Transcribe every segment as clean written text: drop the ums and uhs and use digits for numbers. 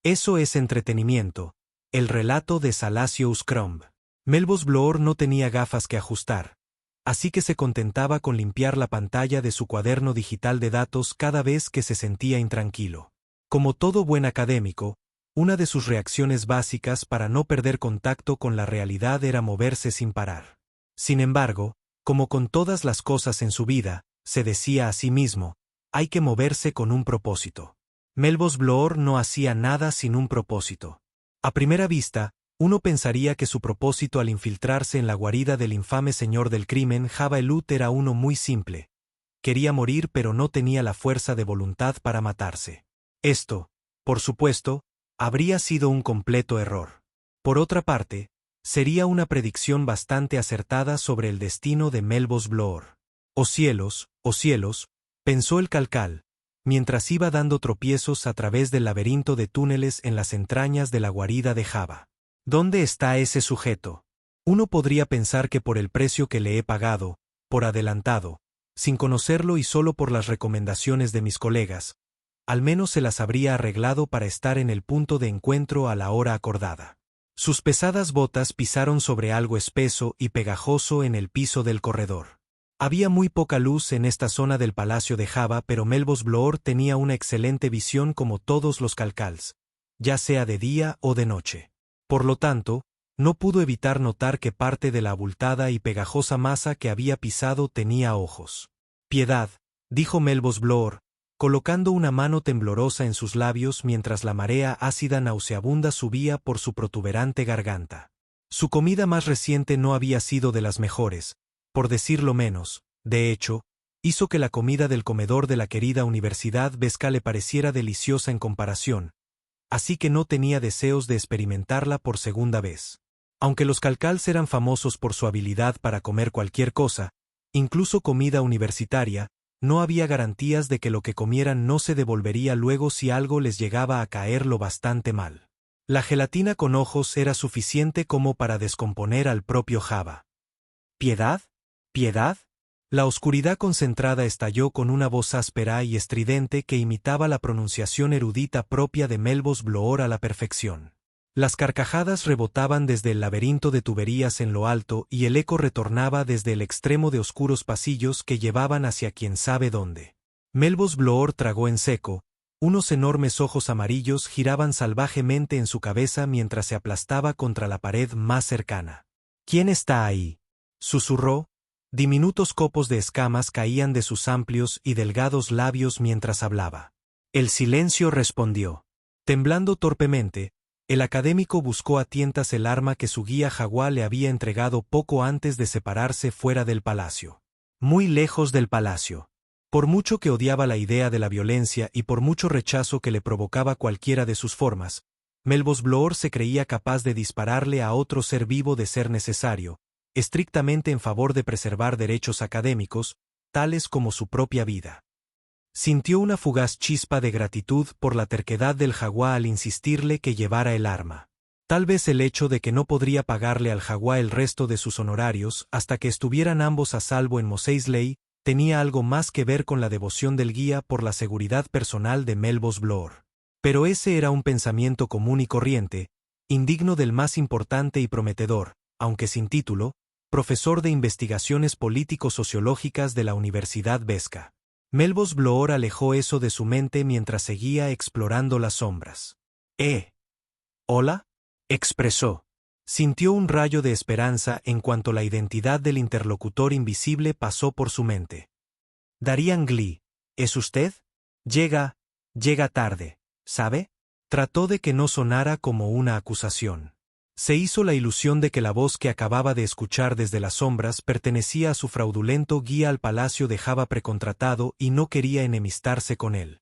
Eso es entretenimiento. El relato de Salacious Crumb. Melvos Bloor no tenía gafas que ajustar, así que se contentaba con limpiar la pantalla de su cuaderno digital de datos cada vez que se sentía intranquilo. Como todo buen académico, una de sus reacciones básicas para no perder contacto con la realidad era moverse sin parar. Sin embargo, como con todas las cosas en su vida, se decía a sí mismo, hay que moverse con un propósito. Melvos Bloor no hacía nada sin un propósito. A primera vista, uno pensaría que su propósito al infiltrarse en la guarida del infame señor del crimen Jabba el Hutt era uno muy simple. Quería morir pero no tenía la fuerza de voluntad para matarse. Esto, por supuesto, habría sido un completo error. Por otra parte, sería una predicción bastante acertada sobre el destino de Melvos Bloor. Oh cielos, pensó el calcal, mientras iba dando tropiezos a través del laberinto de túneles en las entrañas de la guarida de Jabba. ¿Dónde está ese sujeto? Uno podría pensar que por el precio que le he pagado, por adelantado, sin conocerlo y solo por las recomendaciones de mis colegas, al menos se las habría arreglado para estar en el punto de encuentro a la hora acordada. Sus pesadas botas pisaron sobre algo espeso y pegajoso en el piso del corredor. Había muy poca luz en esta zona del palacio de Jabba, pero Melvos Bloor tenía una excelente visión como todos los calcals, ya sea de día o de noche. Por lo tanto, no pudo evitar notar que parte de la abultada y pegajosa masa que había pisado tenía ojos. «Piedad», dijo Melvos Bloor, colocando una mano temblorosa en sus labios mientras la marea ácida nauseabunda subía por su protuberante garganta. Su comida más reciente no había sido de las mejores, por decirlo menos. De hecho, hizo que la comida del comedor de la querida Universidad Beskha le pareciera deliciosa en comparación, así que no tenía deseos de experimentarla por segunda vez. Aunque los calcals eran famosos por su habilidad para comer cualquier cosa, incluso comida universitaria, no había garantías de que lo que comieran no se devolvería luego si algo les llegaba a caer lo bastante mal. La gelatina con ojos era suficiente como para descomponer al propio Jabba. ¿Piedad? ¿Piedad? La oscuridad concentrada estalló con una voz áspera y estridente que imitaba la pronunciación erudita propia de Melvos Bloor a la perfección. Las carcajadas rebotaban desde el laberinto de tuberías en lo alto y el eco retornaba desde el extremo de oscuros pasillos que llevaban hacia quién sabe dónde. Melvos Bloor tragó en seco, unos enormes ojos amarillos giraban salvajemente en su cabeza mientras se aplastaba contra la pared más cercana. «¿Quién está ahí?», susurró. Diminutos copos de escamas caían de sus amplios y delgados labios mientras hablaba. El silencio respondió. Temblando torpemente, el académico buscó a tientas el arma que su guía jaguá le había entregado poco antes de separarse fuera del palacio. Muy lejos del palacio. Por mucho que odiaba la idea de la violencia y por mucho rechazo que le provocaba cualquiera de sus formas, Melvos Bloor se creía capaz de dispararle a otro ser vivo de ser necesario, estrictamente en favor de preservar derechos académicos, tales como su propia vida. Sintió una fugaz chispa de gratitud por la terquedad del jaguá al insistirle que llevara el arma. Tal vez el hecho de que no podría pagarle al jaguá el resto de sus honorarios hasta que estuvieran ambos a salvo en Mos Eisley tenía algo más que ver con la devoción del guía por la seguridad personal de Melvos Bloor. Pero ese era un pensamiento común y corriente, indigno del más importante y prometedor, aunque sin título, profesor de investigaciones político-sociológicas de la Universidad Beskha. Melvos Bloor alejó eso de su mente mientras seguía explorando las sombras. ¿Hola?, expresó. Sintió un rayo de esperanza en cuanto la identidad del interlocutor invisible pasó por su mente. Darian Glee, ¿es usted? Llega tarde, ¿sabe? Trató de que no sonara como una acusación. Se hizo la ilusión de que la voz que acababa de escuchar desde las sombras pertenecía a su fraudulento guía al palacio de Jabba precontratado y no quería enemistarse con él.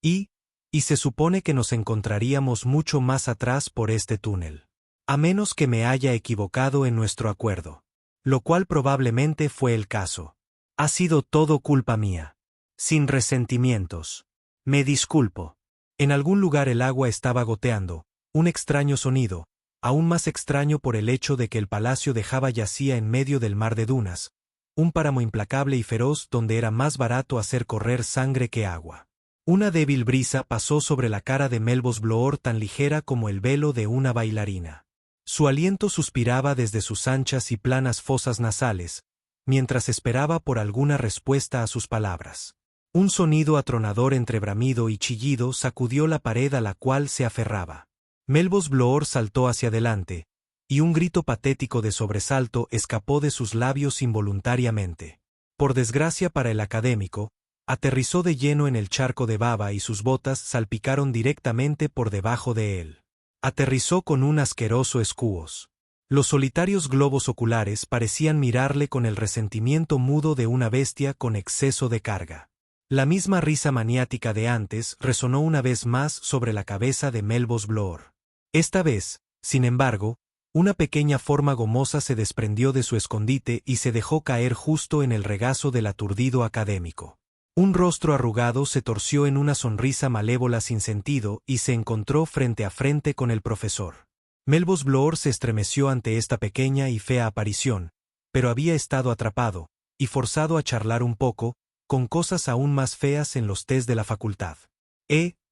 Y se supone que nos encontraríamos mucho más atrás por este túnel. A menos que me haya equivocado en nuestro acuerdo. Lo cual probablemente fue el caso. Ha sido todo culpa mía. Sin resentimientos. Me disculpo. En algún lugar el agua estaba goteando, un extraño sonido, aún más extraño por el hecho de que el palacio de Jabba yacía en medio del mar de dunas, un páramo implacable y feroz donde era más barato hacer correr sangre que agua. Una débil brisa pasó sobre la cara de Melvos Bloor tan ligera como el velo de una bailarina. Su aliento suspiraba desde sus anchas y planas fosas nasales, mientras esperaba por alguna respuesta a sus palabras. Un sonido atronador entre bramido y chillido sacudió la pared a la cual se aferraba. Melvos Bloor saltó hacia adelante, y un grito patético de sobresalto escapó de sus labios involuntariamente. Por desgracia para el académico, aterrizó de lleno en el charco de baba y sus botas salpicaron directamente por debajo de él. Aterrizó con un asqueroso escúos. Los solitarios globos oculares parecían mirarle con el resentimiento mudo de una bestia con exceso de carga. La misma risa maniática de antes resonó una vez más sobre la cabeza de Melvos Bloor. Esta vez, sin embargo, una pequeña forma gomosa se desprendió de su escondite y se dejó caer justo en el regazo del aturdido académico. Un rostro arrugado se torció en una sonrisa malévola sin sentido y se encontró frente a frente con el profesor. Melvos Bloor se estremeció ante esta pequeña y fea aparición, pero había estado atrapado, y forzado a charlar un poco, con cosas aún más feas en los test de la facultad.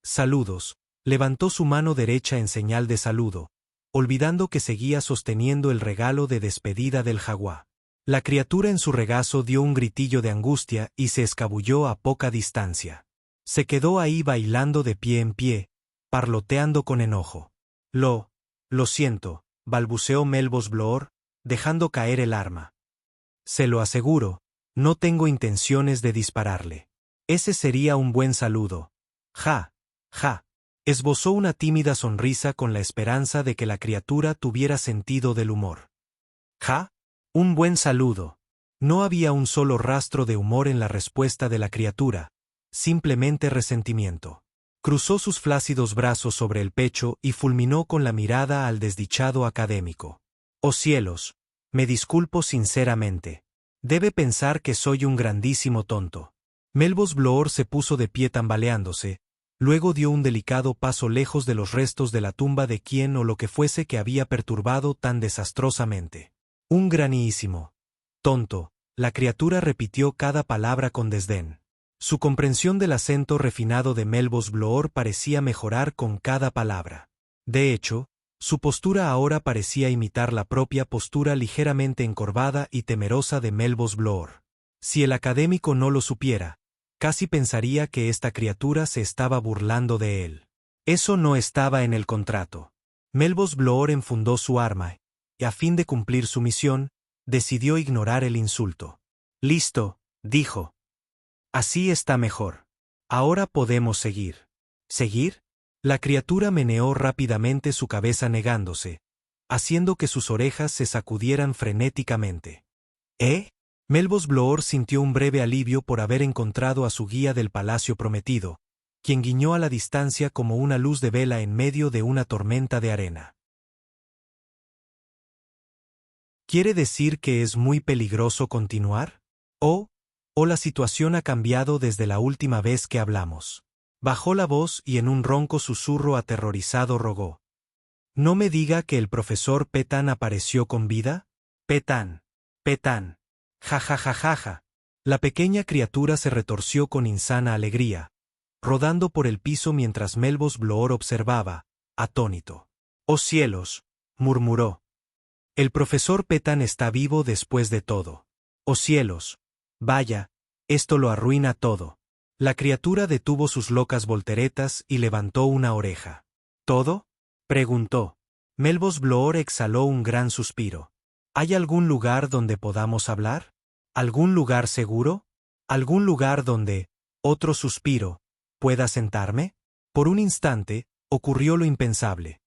Saludos, levantó su mano derecha en señal de saludo, olvidando que seguía sosteniendo el regalo de despedida del jaguar. La criatura en su regazo dio un gritillo de angustia y se escabulló a poca distancia. Se quedó ahí bailando de pie en pie, parloteando con enojo. Lo siento, balbuceó Melvos Bloor, dejando caer el arma. Se lo aseguro, no tengo intenciones de dispararle. Ese sería un buen saludo. Ja, ja. Esbozó una tímida sonrisa con la esperanza de que la criatura tuviera sentido del humor. Ja. Un buen saludo. No había un solo rastro de humor en la respuesta de la criatura, simplemente resentimiento. Cruzó sus flácidos brazos sobre el pecho y fulminó con la mirada al desdichado académico. Oh cielos, me disculpo sinceramente. Debe pensar que soy un grandísimo tonto. Melvos Bloor se puso de pie tambaleándose, luego dio un delicado paso lejos de los restos de la tumba de quien o lo que fuese que había perturbado tan desastrosamente. Un granísimo tonto, la criatura repitió cada palabra con desdén. Su comprensión del acento refinado de Melvos Bloor parecía mejorar con cada palabra. De hecho, su postura ahora parecía imitar la propia postura ligeramente encorvada y temerosa de Melvos Bloor. Si el académico no lo supiera, casi pensaría que esta criatura se estaba burlando de él. Eso no estaba en el contrato. Melvos Bloor enfundó su arma, y a fin de cumplir su misión, decidió ignorar el insulto. Listo, dijo. Así está mejor. Ahora podemos seguir. ¿Seguir? La criatura meneó rápidamente su cabeza negándose, haciendo que sus orejas se sacudieran frenéticamente. Melvos Bloor sintió un breve alivio por haber encontrado a su guía del palacio prometido, quien guiñó a la distancia como una luz de vela en medio de una tormenta de arena. ¿Quiere decir que es muy peligroso continuar? ¿O la situación ha cambiado desde la última vez que hablamos? Bajó la voz y en un ronco susurro aterrorizado rogó. ¿No me diga que el profesor Petan apareció con vida? Petan. Ja ja ja ja ja. La pequeña criatura se retorció con insana alegría, rodando por el piso mientras Melvos Bloor observaba, atónito. Oh cielos, murmuró. El profesor Petan está vivo después de todo. Oh cielos. Vaya, esto lo arruina todo. La criatura detuvo sus locas volteretas y levantó una oreja. ¿Todo? Preguntó. Melvos Bloor exhaló un gran suspiro. ¿Hay algún lugar donde podamos hablar? ¿Algún lugar seguro? ¿Algún lugar donde, otro suspiro, pueda sentarme? Por un instante, ocurrió lo impensable.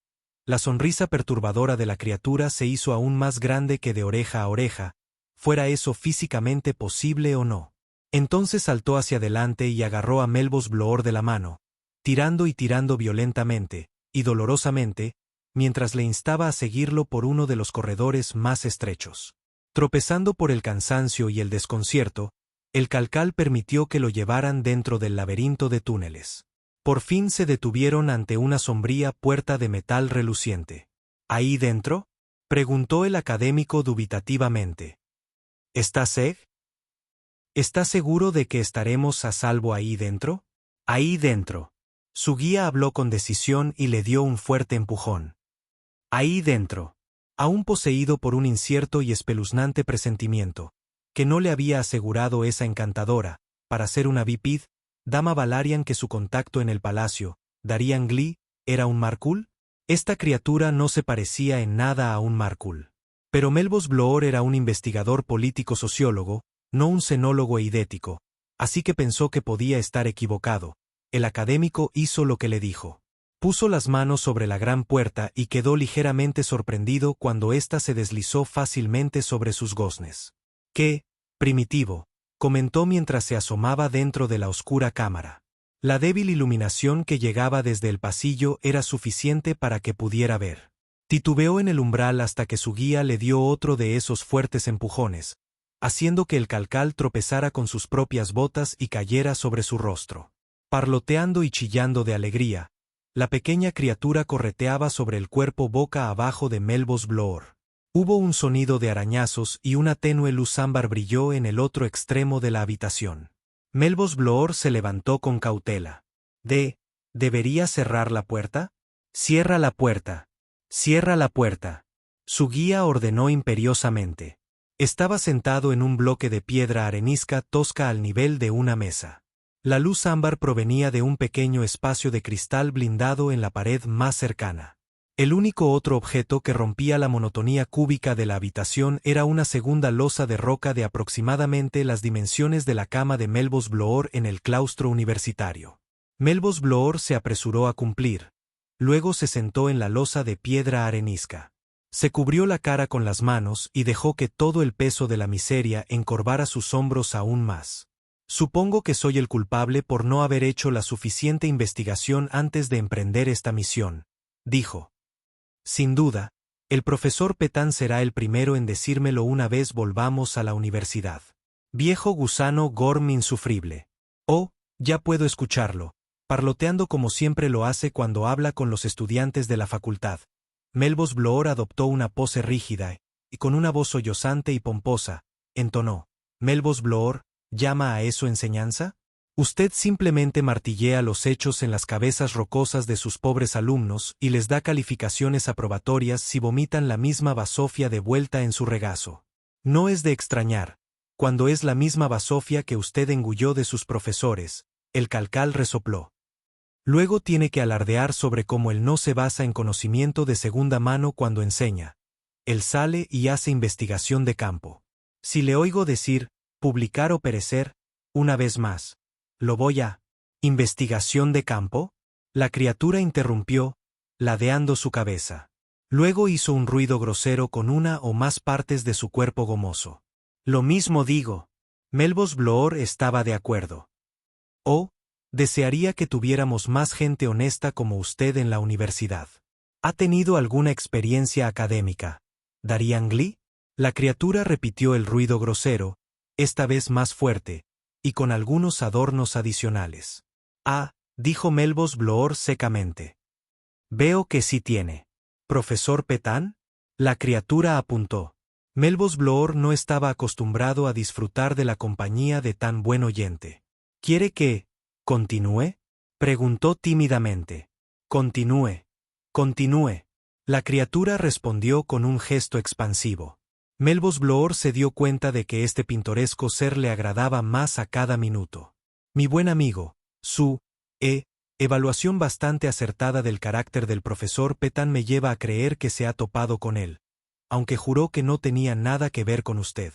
La sonrisa perturbadora de la criatura se hizo aún más grande que de oreja a oreja, fuera eso físicamente posible o no. Entonces saltó hacia adelante y agarró a Melvos Bloor de la mano, tirando y tirando violentamente, y dolorosamente, mientras le instaba a seguirlo por uno de los corredores más estrechos. Tropezando por el cansancio y el desconcierto, el calcal permitió que lo llevaran dentro del laberinto de túneles. Por fin se detuvieron ante una sombría puerta de metal reluciente. ¿Ahí dentro? Preguntó el académico dubitativamente. ¿Está Seg? ¿Está seguro de que estaremos a salvo ahí dentro? Ahí dentro. Su guía habló con decisión y le dio un fuerte empujón. Ahí dentro. Aún poseído por un incierto y espeluznante presentimiento, que no le había asegurado esa encantadora, para ser una bíped, dama Valarian que su contacto en el palacio, Darian Glee, era un Markul. Esta criatura no se parecía en nada a un Markul. Pero Melvos Bloor era un investigador político-sociólogo, no un xenólogo eidético, así que pensó que podía estar equivocado. El académico hizo lo que le dijo. Puso las manos sobre la gran puerta y quedó ligeramente sorprendido cuando ésta se deslizó fácilmente sobre sus goznes. «¡Qué primitivo!», comentó mientras se asomaba dentro de la oscura cámara. La débil iluminación que llegaba desde el pasillo era suficiente para que pudiera ver. Titubeó en el umbral hasta que su guía le dio otro de esos fuertes empujones, haciendo que el calcal tropezara con sus propias botas y cayera sobre su rostro. Parloteando y chillando de alegría, la pequeña criatura correteaba sobre el cuerpo boca abajo de Melvos Bloor. Hubo un sonido de arañazos y una tenue luz ámbar brilló en el otro extremo de la habitación. Melvos Bloor se levantó con cautela. ¿Debería cerrar la puerta? Cierra la puerta. Cierra la puerta. Su guía ordenó imperiosamente. Estaba sentado en un bloque de piedra arenisca tosca al nivel de una mesa. La luz ámbar provenía de un pequeño espacio de cristal blindado en la pared más cercana. El único otro objeto que rompía la monotonía cúbica de la habitación era una segunda losa de roca de aproximadamente las dimensiones de la cama de Melvos Bloor en el claustro universitario. Melvos Bloor se apresuró a cumplir. Luego se sentó en la losa de piedra arenisca. Se cubrió la cara con las manos y dejó que todo el peso de la miseria encorvara sus hombros aún más. Supongo que soy el culpable por no haber hecho la suficiente investigación antes de emprender esta misión, dijo. Sin duda, el profesor Petan será el primero en decírmelo una vez volvamos a la universidad. Viejo gusano Gorm insufrible. Oh, ya puedo escucharlo, parloteando como siempre lo hace cuando habla con los estudiantes de la facultad. Melvos Bloor adoptó una pose rígida, y con una voz sollozante y pomposa, entonó. Melvos Bloor, ¿llama a eso enseñanza? Usted simplemente martillea los hechos en las cabezas rocosas de sus pobres alumnos y les da calificaciones aprobatorias si vomitan la misma basofia de vuelta en su regazo. No es de extrañar, cuando es la misma basofia que usted engulló de sus profesores, el calcal resopló. Luego tiene que alardear sobre cómo él no se basa en conocimiento de segunda mano cuando enseña. Él sale y hace investigación de campo. Si le oigo decir, publicar o perecer, una vez más, lo voy a... ¿Investigación de campo? La criatura interrumpió, ladeando su cabeza. Luego hizo un ruido grosero con una o más partes de su cuerpo gomoso. Lo mismo digo. Melvos Bloor estaba de acuerdo. Oh, desearía que tuviéramos más gente honesta como usted en la universidad. ¿Ha tenido alguna experiencia académica, Darian Glee? La criatura repitió el ruido grosero, esta vez más fuerte, y con algunos adornos adicionales. Ah, dijo Melvos Bloor secamente. Veo que sí tiene. ¿Profesor Petan? La criatura apuntó. Melvos Bloor no estaba acostumbrado a disfrutar de la compañía de tan buen oyente. ¿Quiere que continúe? Preguntó tímidamente. Continúe. Continúe. La criatura respondió con un gesto expansivo. Melvos Bloor se dio cuenta de que este pintoresco ser le agradaba más a cada minuto. Mi buen amigo, su evaluación bastante acertada del carácter del profesor Petan me lleva a creer que se ha topado con él, aunque juró que no tenía nada que ver con usted.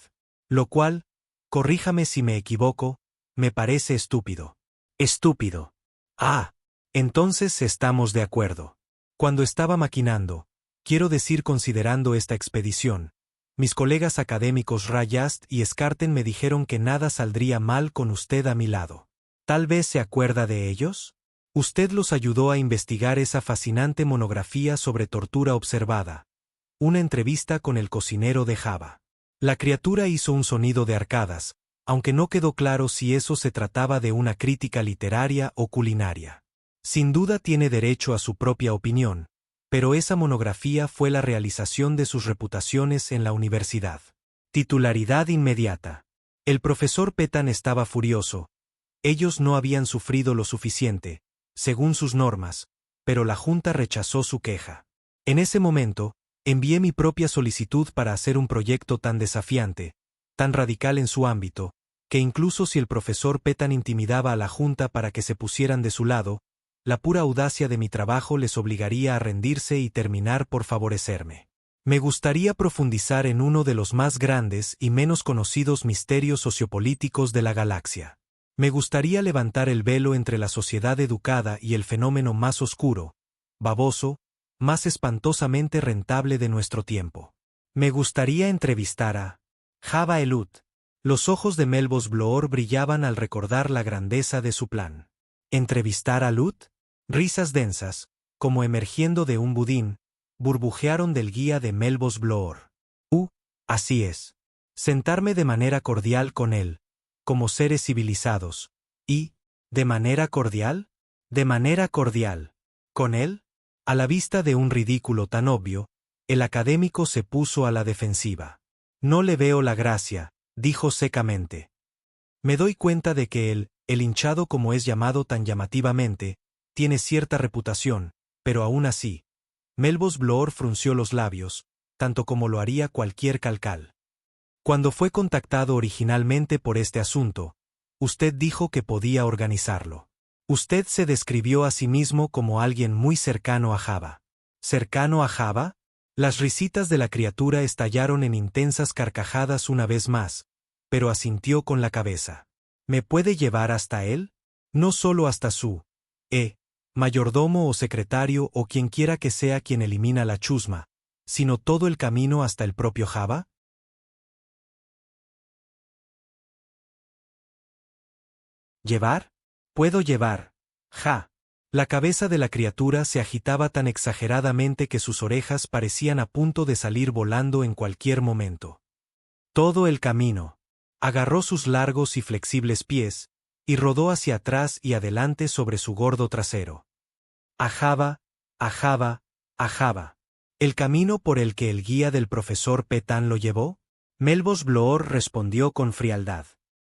Lo cual, corríjame si me equivoco, me parece estúpido. Estúpido. Ah, entonces estamos de acuerdo. Cuando estaba maquinando, quiero decir considerando esta expedición, mis colegas académicos Rayast y Skarten me dijeron que nada saldría mal con usted a mi lado. ¿Tal vez se acuerda de ellos? Usted los ayudó a investigar esa fascinante monografía sobre tortura observada. Una entrevista con el cocinero de Java. La criatura hizo un sonido de arcadas, aunque no quedó claro si eso se trataba de una crítica literaria o culinaria. Sin duda tiene derecho a su propia opinión, pero esa monografía fue la realización de sus reputaciones en la universidad. Titularidad inmediata. El profesor Petan estaba furioso. Ellos no habían sufrido lo suficiente, según sus normas, pero la Junta rechazó su queja. En ese momento, envié mi propia solicitud para hacer un proyecto tan desafiante, tan radical en su ámbito, que incluso si el profesor Petan intimidaba a la Junta para que se pusieran de su lado, la pura audacia de mi trabajo les obligaría a rendirse y terminar por favorecerme. Me gustaría profundizar en uno de los más grandes y menos conocidos misterios sociopolíticos de la galaxia. Me gustaría levantar el velo entre la sociedad educada y el fenómeno más oscuro, baboso, más espantosamente rentable de nuestro tiempo. Me gustaría entrevistar a Java Elut. Los ojos de Melvos Bloor brillaban al recordar la grandeza de su plan. ¿Entrevistar a Lut? Risas densas, como emergiendo de un budín, burbujearon del guía de Melvos Bloor. Así es. Sentarme de manera cordial con él, como seres civilizados. ¿Y, de manera cordial? De manera cordial. ¿Con él? A la vista de un ridículo tan obvio, el académico se puso a la defensiva. No le veo la gracia, dijo secamente. Me doy cuenta de que el hinchado como es llamado tan llamativamente, tiene cierta reputación, pero aún así. Melvos Bloor frunció los labios, tanto como lo haría cualquier calcal. Cuando fue contactado originalmente por este asunto, usted dijo que podía organizarlo. Usted se describió a sí mismo como alguien muy cercano a Java. ¿Cercano a Java? Las risitas de la criatura estallaron en intensas carcajadas una vez más, pero asintió con la cabeza. ¿Me puede llevar hasta él? No solo hasta su mayordomo o secretario o quien quiera que sea quien elimina la chusma, sino todo el camino hasta el propio Java. ¿Llevar? Puedo llevar. Ja. La cabeza de la criatura se agitaba tan exageradamente que sus orejas parecían a punto de salir volando en cualquier momento. Todo el camino. Agarró sus largos y flexibles pies, y rodó hacia atrás y adelante sobre su gordo trasero. A Java, a Java, a Java. ¿El camino por el que el guía del profesor Petan lo llevó? Melvos Bloor respondió con frialdad.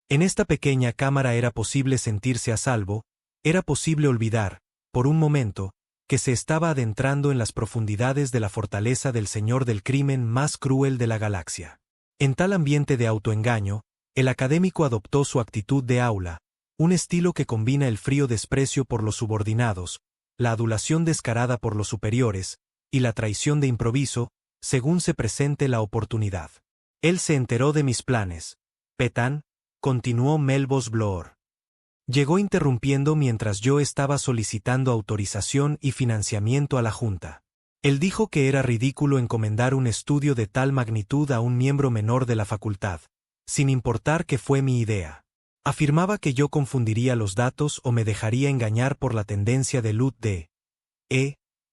En esta pequeña cámara era posible sentirse a salvo, era posible olvidar, por un momento, que se estaba adentrando en las profundidades de la fortaleza del señor del crimen más cruel de la galaxia. En tal ambiente de autoengaño, el académico adoptó su actitud de aula, un estilo que combina el frío desprecio por los subordinados, la adulación descarada por los superiores, y la traición de improviso, según se presente la oportunidad. Él se enteró de mis planes. Petan, continuó Melvos Bloor. Llegó interrumpiendo mientras yo estaba solicitando autorización y financiamiento a la Junta. Él dijo que era ridículo encomendar un estudio de tal magnitud a un miembro menor de la facultad, sin importar que fue mi idea. Afirmaba que yo confundiría los datos o me dejaría engañar por la tendencia de Lut de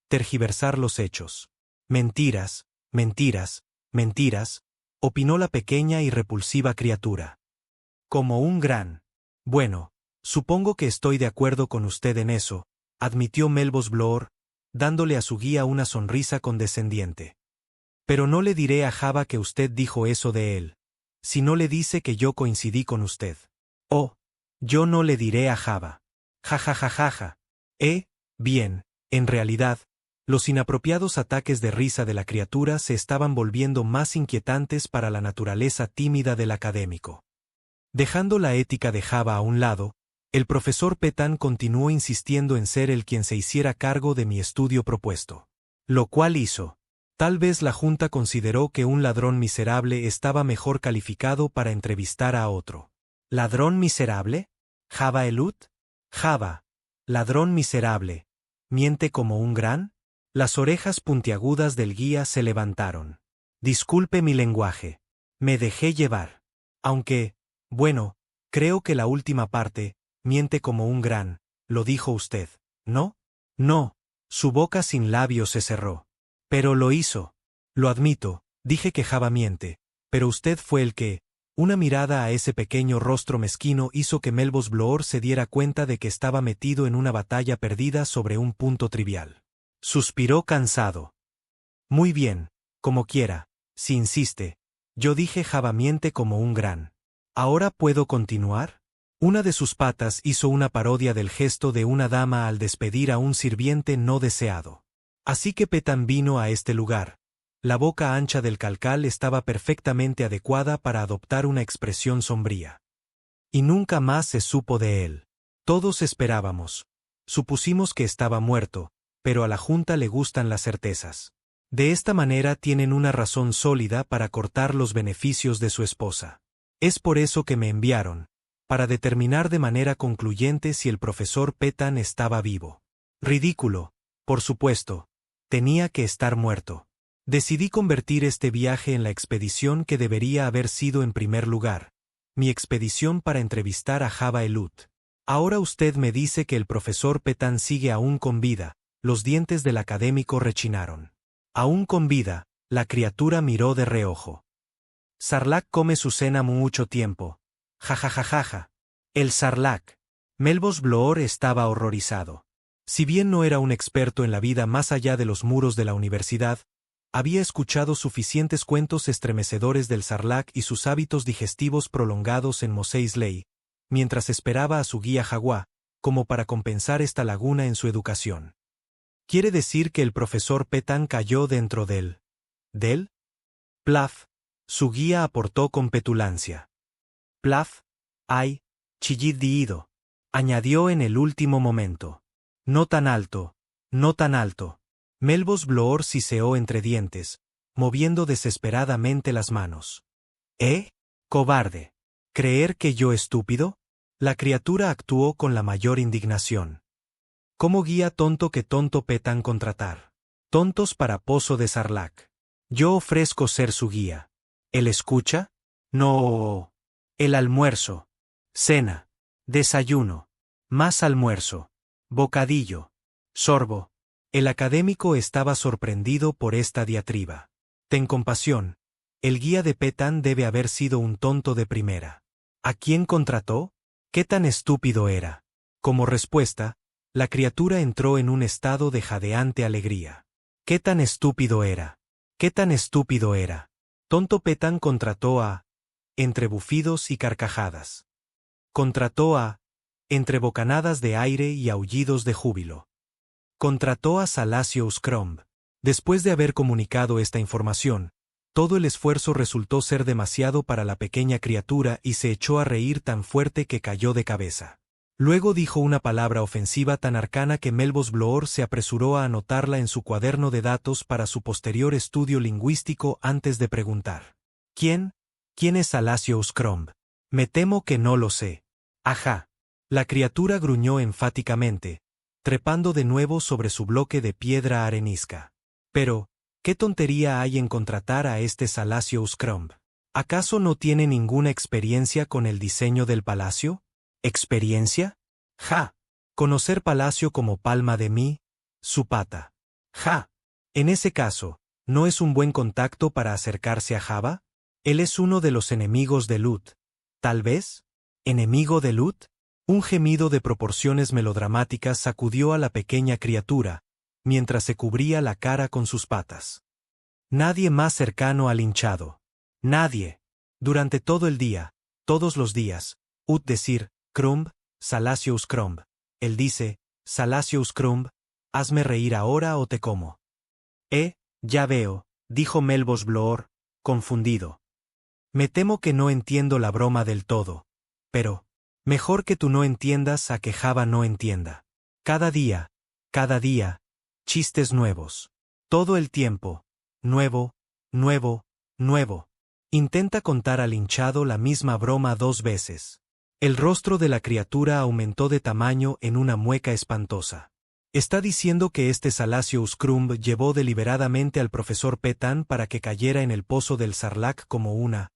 tergiversar los hechos. Mentiras, mentiras, mentiras, opinó la pequeña y repulsiva criatura. Como un gran. Bueno, supongo que estoy de acuerdo con usted en eso, admitió Melvos Bloor, dándole a su guía una sonrisa condescendiente. Pero no le diré a Java que usted dijo eso de él, si no le dice que yo coincidí con usted. Oh, yo no le diré a Java. Ja ja ja ja ja. Bien, en realidad, los inapropiados ataques de risa de la criatura se estaban volviendo más inquietantes para la naturaleza tímida del académico. Dejando la ética de Java a un lado, el profesor Petan continuó insistiendo en ser el quien se hiciera cargo de mi estudio propuesto. Lo cual hizo. Tal vez la Junta consideró que un ladrón miserable estaba mejor calificado para entrevistar a otro. ¿Ladrón miserable? ¿Java Elut? Java. Ladrón miserable. ¿Miente como un gran? Las orejas puntiagudas del guía se levantaron. Disculpe mi lenguaje. Me dejé llevar. Aunque, bueno, creo que la última parte, miente como un gran, lo dijo usted, ¿no? No. Su boca sin labios se cerró. Pero lo hizo. Lo admito, dije que Java miente, pero usted fue el que, una mirada a ese pequeño rostro mezquino hizo que Melvos Bloor se diera cuenta de que estaba metido en una batalla perdida sobre un punto trivial. Suspiró cansado. Muy bien, como quiera, si insiste. Yo dije Java miente como un gran. ¿Ahora puedo continuar? Una de sus patas hizo una parodia del gesto de una dama al despedir a un sirviente no deseado. Así que Petan vino a este lugar. La boca ancha del calcal estaba perfectamente adecuada para adoptar una expresión sombría. Y nunca más se supo de él. Todos esperábamos. Supusimos que estaba muerto, pero a la Junta le gustan las certezas. De esta manera tienen una razón sólida para cortar los beneficios de su esposa. Es por eso que me enviaron, para determinar de manera concluyente si el profesor Petan estaba vivo. Ridículo, por supuesto. Tenía que estar muerto. Decidí convertir este viaje en la expedición que debería haber sido en primer lugar, mi expedición para entrevistar a Java Elut. Ahora usted me dice que el profesor Petan sigue aún con vida. Los dientes del académico rechinaron. Aún con vida, la criatura miró de reojo. Sarlacc come su cena mucho tiempo. Jajajajaja. El Sarlacc. Melvos Bloor estaba horrorizado. Si bien no era un experto en la vida más allá de los muros de la universidad, había escuchado suficientes cuentos estremecedores del Sarlacc y sus hábitos digestivos prolongados en Mos Eisley, mientras esperaba a su guía jaguar, como para compensar esta laguna en su educación. ¿Quiere decir que el profesor Petan cayó dentro del Plaf? Su guía aportó con petulancia. Plaf, ay, chillid diido, añadió en el último momento. No tan alto, no tan alto. Melvos Bloor siseó entre dientes, moviendo desesperadamente las manos. Cobarde. ¿Creer que yo estúpido? La criatura actuó con la mayor indignación. ¿Cómo guía tonto que tonto Petan contratar? Tontos para pozo de Sarlacc. Yo ofrezco ser su guía. ¿El escucha? No. El almuerzo. Cena. Desayuno. Más almuerzo. Bocadillo. Sorbo. El académico estaba sorprendido por esta diatriba. Ten compasión. El guía de Petan debe haber sido un tonto de primera. ¿A quién contrató? ¿Qué tan estúpido era? Como respuesta, la criatura entró en un estado de jadeante alegría. ¿Qué tan estúpido era? ¿Qué tan estúpido era? Tonto Petan contrató a... entre bufidos y carcajadas. Contrató a... entre bocanadas de aire y aullidos de júbilo. Contrató a Salacio Uscromb. Después de haber comunicado esta información, todo el esfuerzo resultó ser demasiado para la pequeña criatura y se echó a reír tan fuerte que cayó de cabeza. Luego dijo una palabra ofensiva tan arcana que Melvos Bloor se apresuró a anotarla en su cuaderno de datos para su posterior estudio lingüístico antes de preguntar. ¿Quién es Salacio Uscromb? Me temo que no lo sé. Ajá. La criatura gruñó enfáticamente, trepando de nuevo sobre su bloque de piedra arenisca. Pero, ¿qué tontería hay en contratar a este Salacio Uscromb? ¿Acaso no tiene ninguna experiencia con el diseño del palacio? ¿Experiencia? Ja. Conocer palacio como palma de mí, su pata. Ja. En ese caso, ¿no es un buen contacto para acercarse a Java? Él es uno de los enemigos de Lut. ¿Tal vez? ¿Enemigo de Lut? Un gemido de proporciones melodramáticas sacudió a la pequeña criatura, mientras se cubría la cara con sus patas. Nadie más cercano al hinchado. Nadie. Durante todo el día, todos los días, decir, Crumb, Salacio Uscromb. Él dice, Salacio Uscromb, hazme reír ahora o te como. Ya veo, dijo Melvos Bloor, confundido. Me temo que no entiendo la broma del todo. Pero, mejor que tú no entiendas a que Java no entienda. Cada día, chistes nuevos. Todo el tiempo, nuevo. Intenta contar al hinchado la misma broma 2 veces. El rostro de la criatura aumentó de tamaño en una mueca espantosa. ¿Está diciendo que este Salacio Uscromb llevó deliberadamente al profesor Petan para que cayera en el pozo del Sarlacc como una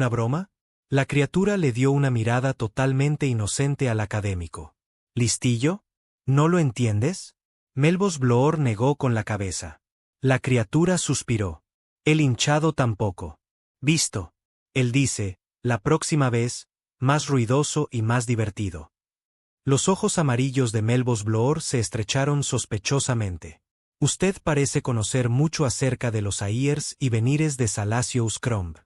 broma? La criatura le dio una mirada totalmente inocente al académico. ¿Listillo? ¿No lo entiendes? Melvos Bloor negó con la cabeza. La criatura suspiró. El hinchado tampoco. Visto. Él dice, la próxima vez, más ruidoso y más divertido. Los ojos amarillos de Melvos Bloor se estrecharon sospechosamente. Usted parece conocer mucho acerca de los ahiers y venires de Salacio Uscromb.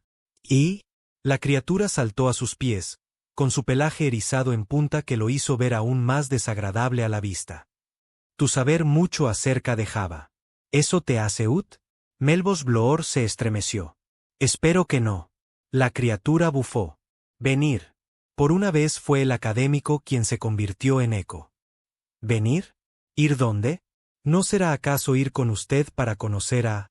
¿Y? La criatura saltó a sus pies, con su pelaje erizado en punta que lo hizo ver aún más desagradable a la vista. Tu saber mucho acerca de Java. ¿Eso te hace ut? Melvos Bloor se estremeció. Espero que no. La criatura bufó. Venir. Por una vez fue el académico quien se convirtió en eco. ¿Venir? ¿Ir dónde? ¿No será acaso ir con usted para conocer a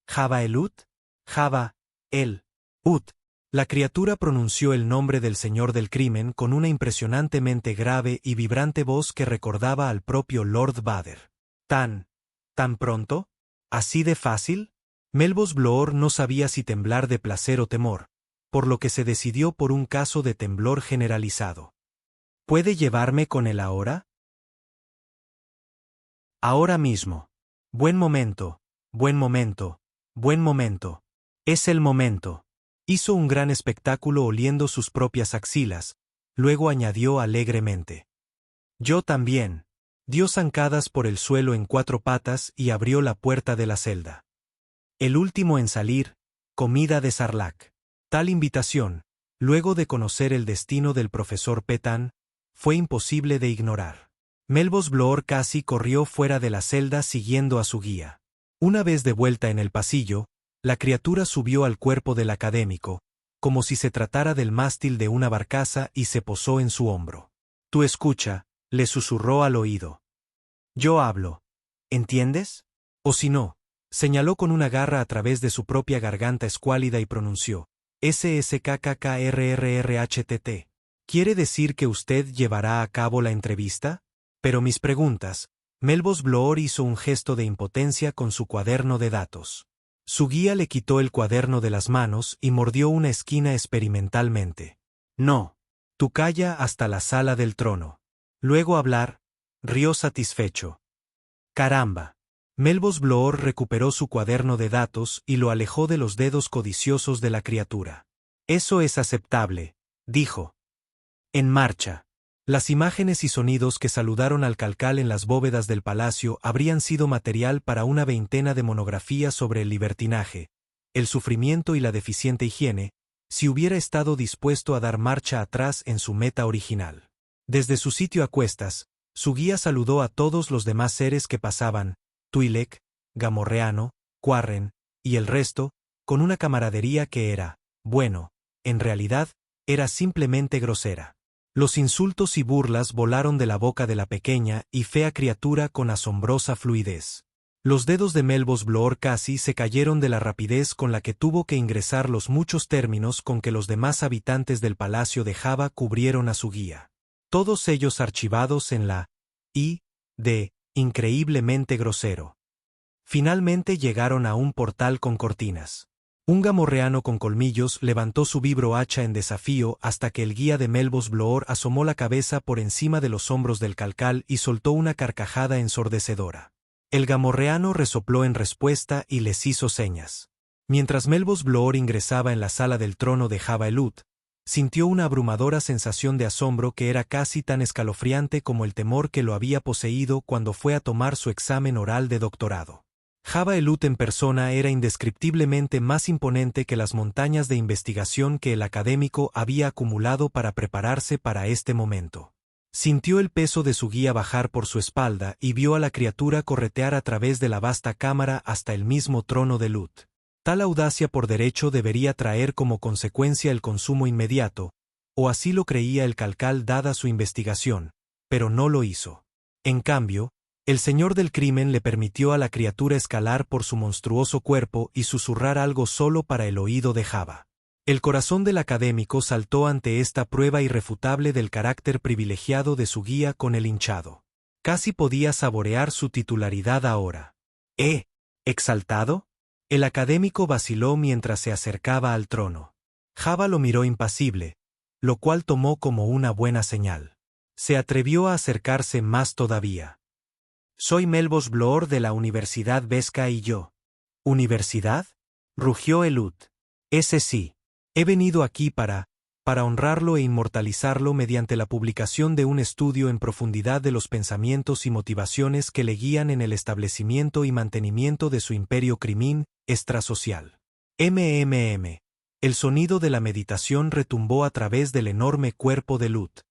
Java el Ut? Java el Ut. La criatura pronunció el nombre del señor del crimen con una impresionantemente grave y vibrante voz que recordaba al propio Lord Vader. ¿Tan pronto? ¿Así de fácil? Melvos Bloor no sabía si temblar de placer o temor, por lo que se decidió por un caso de temblor generalizado. ¿Puede llevarme con él ahora? Ahora mismo. Buen momento, buen momento, buen momento. Es el momento. Hizo un gran espectáculo oliendo sus propias axilas, luego añadió alegremente. Yo también. Dio zancadas por el suelo en 4 patas y abrió la puerta de la celda. El último en salir, comida de Sarlacc. Tal invitación, luego de conocer el destino del profesor Petan, fue imposible de ignorar. Melvos Bloor casi corrió fuera de la celda siguiendo a su guía. Una vez de vuelta en el pasillo, la criatura subió al cuerpo del académico, como si se tratara del mástil de una barcaza y se posó en su hombro. Tú escucha, le susurró al oído. Yo hablo. ¿Entiendes? O si no, señaló con una garra a través de su propia garganta escuálida y pronunció, SSKKKRRRHTT. ¿Quiere decir que usted llevará a cabo la entrevista? Pero mis preguntas. Melvos Bloor hizo un gesto de impotencia con su cuaderno de datos. Su guía le quitó el cuaderno de las manos y mordió una esquina experimentalmente. No. Tú calla hasta la sala del trono. Luego hablar, rió satisfecho. Caramba. Melvos Bloor recuperó su cuaderno de datos y lo alejó de los dedos codiciosos de la criatura. Eso es aceptable, dijo. En marcha. Las imágenes y sonidos que saludaron al calcal en las bóvedas del palacio habrían sido material para una veintena de monografías sobre el libertinaje, el sufrimiento y la deficiente higiene, si hubiera estado dispuesto a dar marcha atrás en su meta original. Desde su sitio a cuestas, su guía saludó a todos los demás seres que pasaban, Twi'lek, Gamorreano, Quarren, y el resto, con una camaradería que era, bueno, en realidad, era simplemente grosera. Los insultos y burlas volaron de la boca de la pequeña y fea criatura con asombrosa fluidez. Los dedos de Melvos Bloor casi se cayeron de la rapidez con la que tuvo que ingresar los muchos términos con que los demás habitantes del palacio de Java cubrieron a su guía. Todos ellos archivados en la I de increíblemente grosero. Finalmente llegaron a un portal con cortinas. Un gamorreano con colmillos levantó su vibro hacha en desafío hasta que el guía de Melvos Bloor asomó la cabeza por encima de los hombros del calcal y soltó una carcajada ensordecedora. El gamorreano resopló en respuesta y les hizo señas. Mientras Melvos Bloor ingresaba en la sala del trono de Java el Ut, sintió una abrumadora sensación de asombro que era casi tan escalofriante como el temor que lo había poseído cuando fue a tomar su examen oral de doctorado. Java el Ut en persona era indescriptiblemente más imponente que las montañas de investigación que el académico había acumulado para prepararse para este momento. Sintió el peso de su guía bajar por su espalda y vio a la criatura corretear a través de la vasta cámara hasta el mismo trono de Ut. Tal audacia por derecho debería traer como consecuencia el consumo inmediato, o así lo creía el calcal dada su investigación, pero no lo hizo. En cambio, el señor del crimen le permitió a la criatura escalar por su monstruoso cuerpo y susurrar algo solo para el oído de Java. El corazón del académico saltó ante esta prueba irrefutable del carácter privilegiado de su guía con el hinchado. Casi podía saborear su titularidad ahora. ¿Exaltado? El académico vaciló mientras se acercaba al trono. Java lo miró impasible, lo cual tomó como una buena señal. Se atrevió a acercarse más todavía. Soy Melvos Bloor de la Universidad Beskha y yo. ¿Universidad? Rugió el Ut. Ese sí. He venido aquí para honrarlo e inmortalizarlo mediante la publicación de un estudio en profundidad de los pensamientos y motivaciones que le guían en el establecimiento y mantenimiento de su imperio crimin extrasocial. El sonido de la meditación retumbó a través del enorme cuerpo de Lut.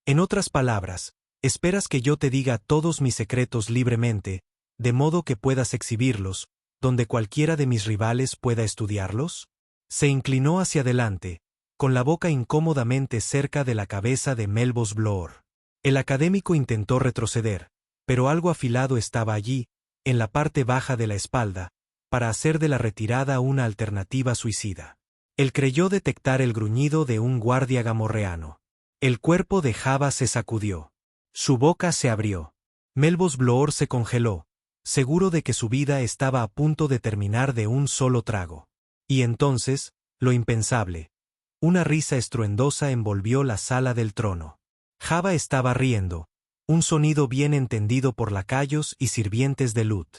En otras palabras, esperas que yo te diga todos mis secretos libremente, de modo que puedas exhibirlos, donde cualquiera de mis rivales pueda estudiarlos. Se inclinó hacia adelante, con la boca incómodamente cerca de la cabeza de Melvos Bloor. El académico intentó retroceder, pero algo afilado estaba allí, en la parte baja de la espalda, para hacer de la retirada una alternativa suicida. Él creyó detectar el gruñido de un guardia gamorreano. El cuerpo de Java se sacudió. Su boca se abrió. Melvos Bloor se congeló, seguro de que su vida estaba a punto de terminar de un solo trago. Y entonces, lo impensable. Una risa estruendosa envolvió la sala del trono. Java estaba riendo, un sonido bien entendido por lacayos y sirvientes de Lut.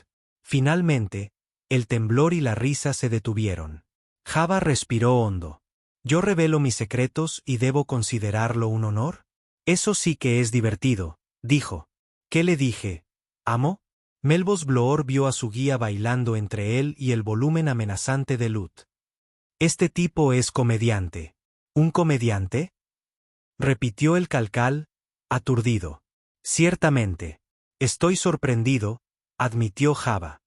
Finalmente, el temblor y la risa se detuvieron. Java respiró hondo. ¿Yo revelo mis secretos y debo considerarlo un honor? Eso sí que es divertido, dijo. ¿Qué le dije? ¿Amo? Melvos Bloor vio a su guía bailando entre él y el volumen amenazante de Lut. Este tipo es comediante. ¿Un comediante? Repitió el calcal, aturdido. Ciertamente. Estoy sorprendido, admitió Java.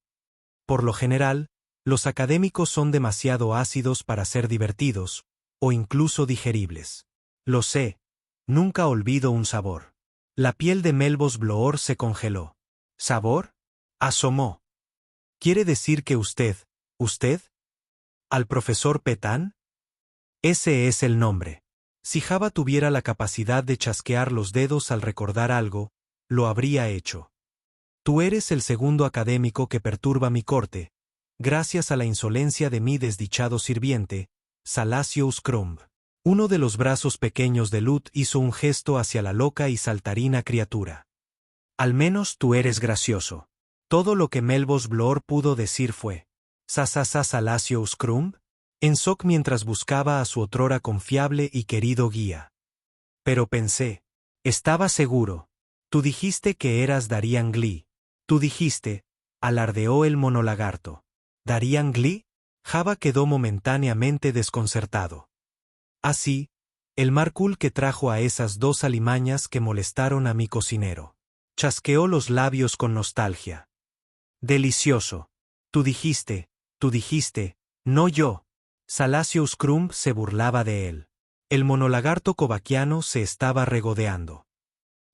Por lo general, los académicos son demasiado ácidos para ser divertidos, o incluso digeribles. Lo sé. Nunca olvido un sabor. La piel de Melvos Bloor se congeló. ¿Sabor? Asomó. ¿Quiere decir que usted? ¿Al profesor Petan? Ese es el nombre. Si Java tuviera la capacidad de chasquear los dedos al recordar algo, lo habría hecho. Tú eres el segundo académico que perturba mi corte, gracias a la insolencia de mi desdichado sirviente, Salasio Uscrumb. Uno de los brazos pequeños de Lut hizo un gesto hacia la loca y saltarina criatura. Al menos tú eres gracioso. Todo lo que Melvos Bloor pudo decir fue, Salasio Uscrumb, en shock mientras buscaba a su otrora confiable y querido guía. Pero pensé, estaba seguro. Tú dijiste que eras Darian Glee. Tú dijiste, alardeó el monolagarto. ¿Darian Glee? Java quedó momentáneamente desconcertado. Así, el Markul que trajo a esas dos alimañas que molestaron a mi cocinero. Chasqueó los labios con nostalgia. Delicioso. Tú dijiste, no yo. Salasio Uscrumb se burlaba de él. El monolagarto covaquiano se estaba regodeando.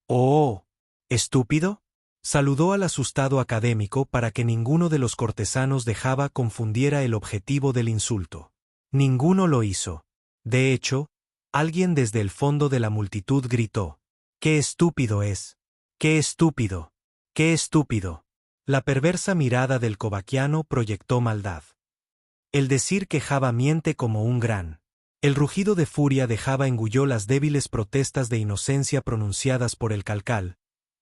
¡Oh! ¿Estúpido? Saludó al asustado académico para que ninguno de los cortesanos de Java confundiera el objetivo del insulto. Ninguno lo hizo. De hecho, alguien desde el fondo de la multitud gritó: ¡Qué estúpido es! ¡Qué estúpido! ¡Qué estúpido! La perversa mirada del covaquiano proyectó maldad. El decir que Java miente como un gran. El rugido de furia de Java engulló las débiles protestas de inocencia pronunciadas por el calcal,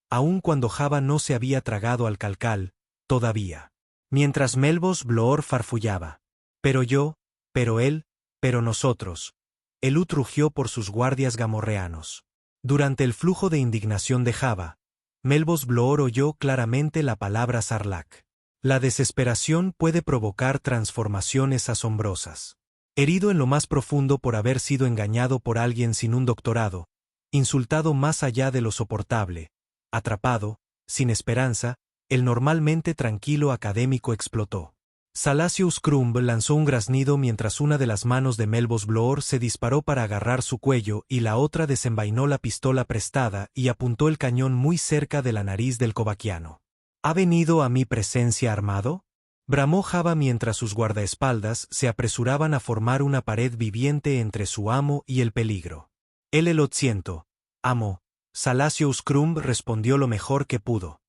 aun cuando Java no se había tragado al calcal, todavía. Mientras Melvos Bloor farfullaba. Pero yo, pero él, pero nosotros. Lut rugió por sus guardias gamorreanos. Durante el flujo de indignación de Java, Melvos Bloor oyó claramente la palabra Sarlacc. La desesperación puede provocar transformaciones asombrosas. Herido en lo más profundo por haber sido engañado por alguien sin un doctorado, insultado más allá de lo soportable, atrapado, sin esperanza, el normalmente tranquilo académico explotó. Salasio Uscrumb lanzó un graznido mientras una de las manos de Melvos Bloor se disparó para agarrar su cuello y la otra desenvainó la pistola prestada y apuntó el cañón muy cerca de la nariz del covaquiano. ¿Ha venido a mi presencia armado? Bramó Java mientras sus guardaespaldas se apresuraban a formar una pared viviente entre su amo y el peligro. Lo siento, amo. Salasio Uscrumb respondió lo mejor que pudo.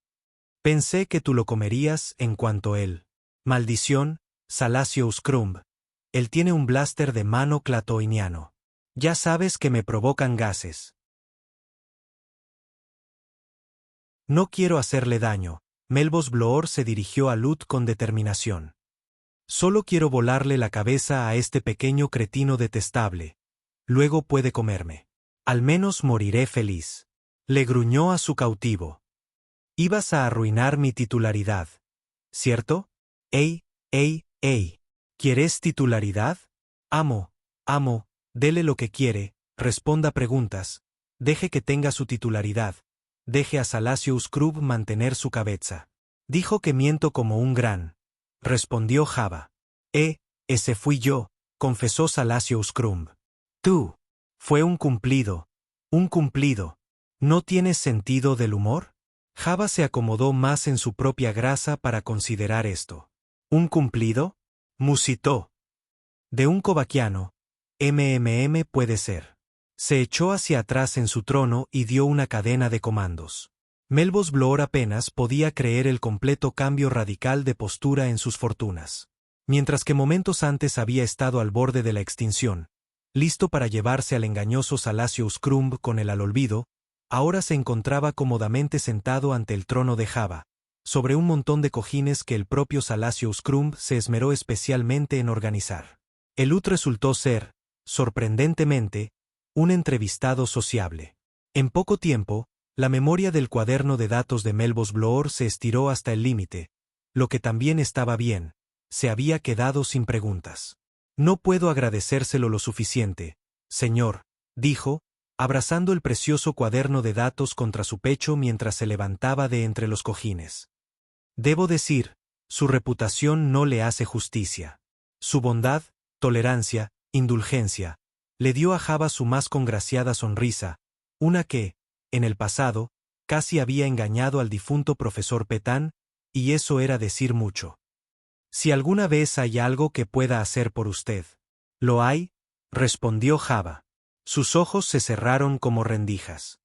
Pensé que tú lo comerías en cuanto él. Maldición, Salasio Uscrumb. Él tiene un blaster de mano clatoiniano. Ya sabes que me provocan gases. No quiero hacerle daño. Melvos Bloor se dirigió a Lut con determinación. Solo quiero volarle la cabeza a este pequeño cretino detestable. Luego puede comerme. Al menos moriré feliz. Le gruñó a su cautivo. Ibas a arruinar mi titularidad. ¿Cierto? ¡Ey! ¿Quieres titularidad? Amo, dele lo que quiere, responda preguntas, deje que tenga su titularidad, deje a Salacio Scrub mantener su cabeza. Dijo que miento como un gran. Respondió Java. Ese fui yo, confesó Salacio Scrub. Tú. Fue un cumplido. Un cumplido. ¿No tienes sentido del humor? Java se acomodó más en su propia grasa para considerar esto. ¿Un cumplido? Musitó. De un covaquiano. Puede ser. Se echó hacia atrás en su trono y dio una cadena de comandos. Melvos Bloor apenas podía creer el completo cambio radical de postura en sus fortunas. Mientras que momentos antes había estado al borde de la extinción, listo para llevarse al engañoso Salacio Scrub con él al olvido, ahora se encontraba cómodamente sentado ante el trono de Java, sobre un montón de cojines que el propio Salacio Scrub se esmeró especialmente en organizar. Elut resultó ser, sorprendentemente, un entrevistado sociable. En poco tiempo, la memoria del cuaderno de datos de Melvos Bloor se estiró hasta el límite, lo que también estaba bien, se había quedado sin preguntas. No puedo agradecérselo lo suficiente, señor, dijo, abrazando el precioso cuaderno de datos contra su pecho mientras se levantaba de entre los cojines. Debo decir, su reputación no le hace justicia. Su bondad, tolerancia, indulgencia, le dio a Java su más congraciada sonrisa, una que, en el pasado, casi había engañado al difunto profesor Petán, y eso era decir mucho. Si alguna vez hay algo que pueda hacer por usted. ¿Lo hay? Respondió Java. Sus ojos se cerraron como rendijas.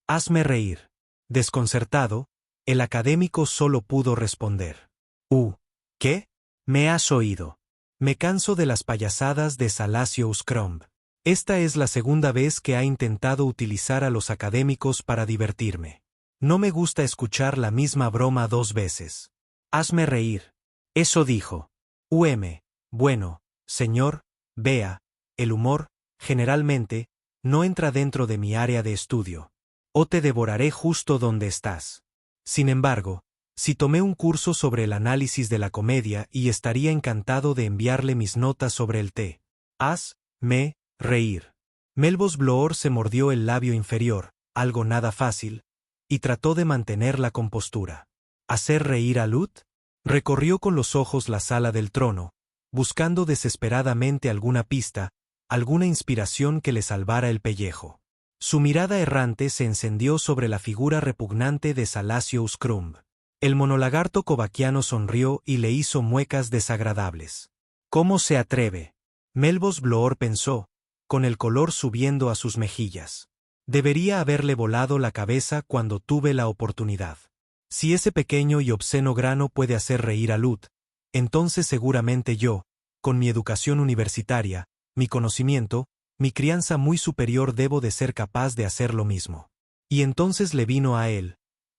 Hazme reír. Desconcertado, el académico solo pudo responder. ¿Qué? Me has oído. Me canso de las payasadas de Salacio Scrub. Esta es la segunda vez que ha intentado utilizar a los académicos para divertirme. No me gusta escuchar la misma broma dos veces. Hazme reír. Eso dijo. Bueno, señor, vea, el humor, generalmente, no entra dentro de mi área de estudio. O te devoraré justo donde estás. Sin embargo, si tomé un curso sobre el análisis de la comedia y estaría encantado de enviarle mis notas sobre el té. Hazme reír. Melvos Bloor se mordió el labio inferior, algo nada fácil, y trató de mantener la compostura. ¿Hacer reír a Lut? Recorrió con los ojos la sala del trono, buscando desesperadamente alguna pista, alguna inspiración que le salvara el pellejo. Su mirada errante se encendió sobre la figura repugnante de Salacio Scrub. El monolagarto covaquiano sonrió y le hizo muecas desagradables. ¿Cómo se atreve? Melvos Bloor pensó, con el color subiendo a sus mejillas. Debería haberle volado la cabeza cuando tuve la oportunidad. Si ese pequeño y obsceno grano puede hacer reír a Lut, entonces seguramente yo, con mi educación universitaria, mi conocimiento, mi crianza muy superior debo de ser capaz de hacer lo mismo. Y entonces le vino a él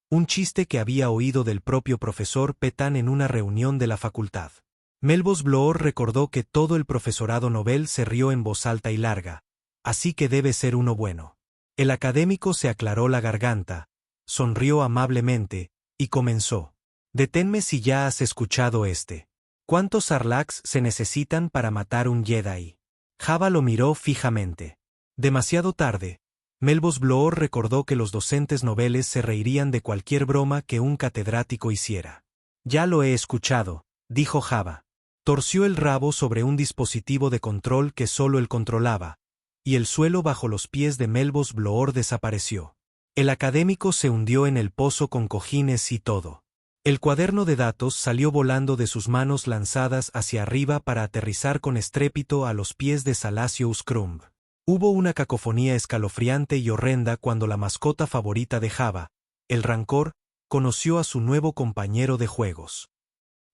un chiste que había oído del propio profesor Petán en una reunión de la facultad. Melvos Bloor recordó que todo el profesorado Nobel se rió en voz alta y larga, así que debe ser uno bueno. El académico se aclaró la garganta, sonrió amablemente, y comenzó. Deténme si ya has escuchado este. ¿Cuántos Sarlaccs se necesitan para matar un Jedi? Java lo miró fijamente. Demasiado tarde. Melvos Bloor recordó que los docentes noveles se reirían de cualquier broma que un catedrático hiciera. Ya lo he escuchado, dijo Java. Torció el rabo sobre un dispositivo de control que solo él controlaba, y el suelo bajo los pies de Melvos Bloor desapareció. El académico se hundió en el pozo con cojines y todo. El cuaderno de datos salió volando de sus manos lanzadas hacia arriba para aterrizar con estrépito a los pies de Salacio Scrub. Hubo una cacofonía escalofriante y horrenda cuando la mascota favorita de Java, el Rancor, conoció a su nuevo compañero de juegos.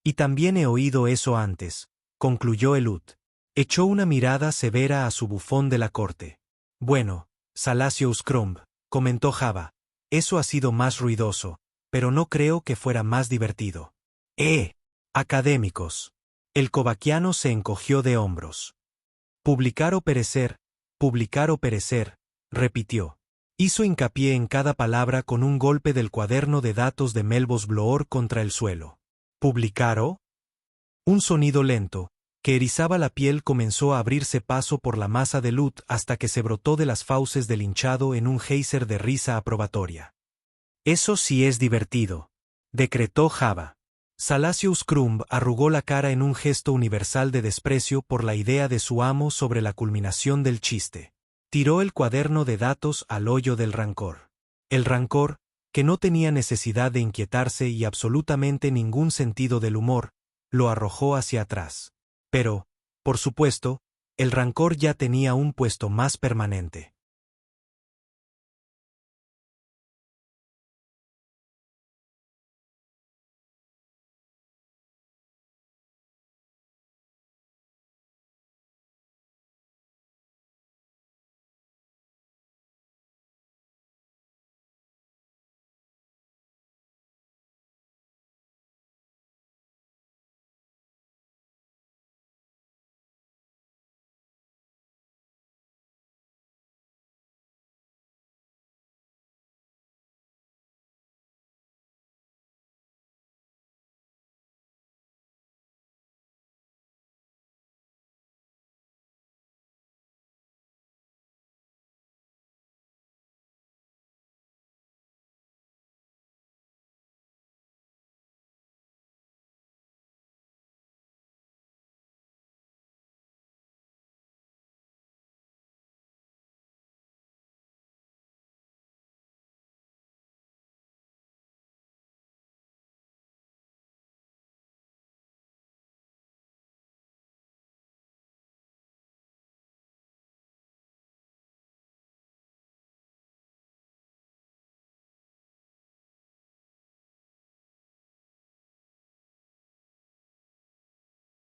Y también he oído eso antes, concluyó Elut. Echó una mirada severa a su bufón de la corte. Bueno, Salacio Scrub, comentó Java, eso ha sido más ruidoso, pero no creo que fuera más divertido. Académicos. El covaquiano se encogió de hombros. Publicar o perecer, repitió. Hizo hincapié en cada palabra con un golpe del cuaderno de datos de Melvos Bloor contra el suelo. ¿Publicar o? Un sonido lento, que erizaba la piel, comenzó a abrirse paso por la masa de Lut hasta que se brotó de las fauces del hinchado en un geyser de risa aprobatoria. «Eso sí es divertido», decretó Java. Salacious Crumb arrugó la cara en un gesto universal de desprecio por la idea de su amo sobre la culminación del chiste. Tiró el cuaderno de datos al hoyo del rancor. El rancor, que no tenía necesidad de inquietarse y absolutamente ningún sentido del humor, lo arrojó hacia atrás. Pero, por supuesto, el rancor ya tenía un puesto más permanente.